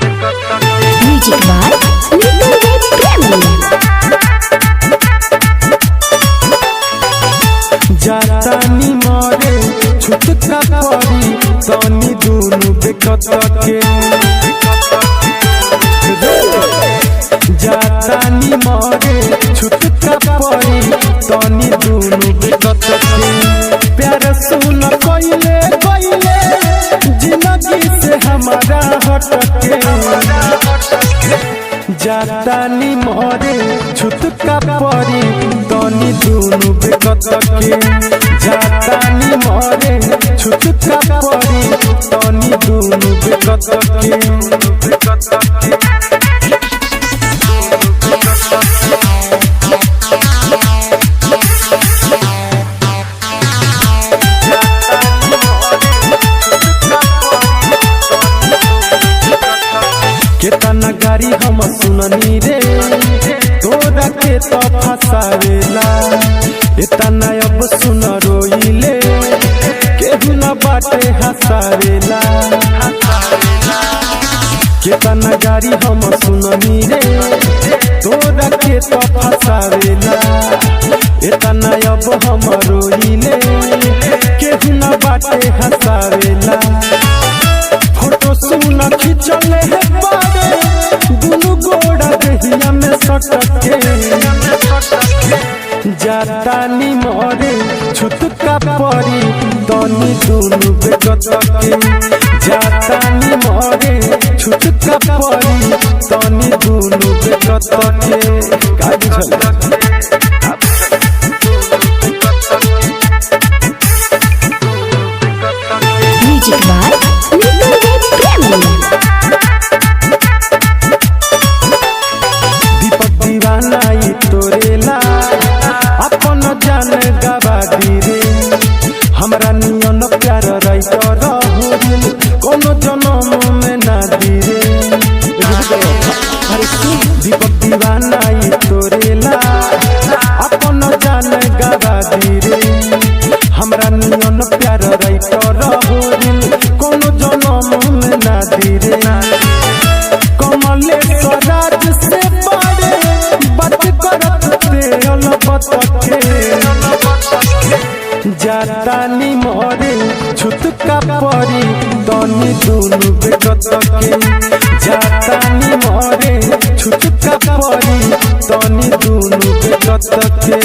Music by Little Red Family. जातानी मरे छुटका पड़ी तनी दुनु बेकत के जातानी मरे छुटका पड़ी तनी दुनु बेकत के प्यार सुन कइले कइले जिंदगी से हमारा हटके जातानी मरे छुटका पड़ी तनी दुनु बेकत के जातानी मरे छुटका पड़ी तनी दुनु बेकत के केतना गाड़ी हम सुननी रे तोरा के तो फसावेला इतना अब सुन रोइले केहू न बाटे हसावेला केतना गाड़ी हम सुननी रे तोरा के तो फसावेला इतना अब हम रोइले केहू न बाटे हसावेला फोटो सुन खिंचले है बारे दुनु गोड़ा दहिया में सटके जातानी मरे छुटका पड़ी तनी दुनु बेकत के जातानी मरे छुटका पड़ी तनी दुनु बेकत के का बुझल Music by Little Red Family. दीपक दीवाना ई तोरेला अपन जान गवा दी रे हमरा नियन प्यार राइट रहुल कोनो जन्म में ना दी रे दीपक दीवाना ई तोरेला अपन जान गवा दी रे हमरा नियन प्यार राइट रहुल कोनो जन्म में ना दी रे कमलेश्वर राज से बड़े बात करत ते अलबत के जातानी मरे छुटका पड़ी तनी दुनु बेकत के जातानी मरे छुटका पड़ी तनी दुनु बेकत के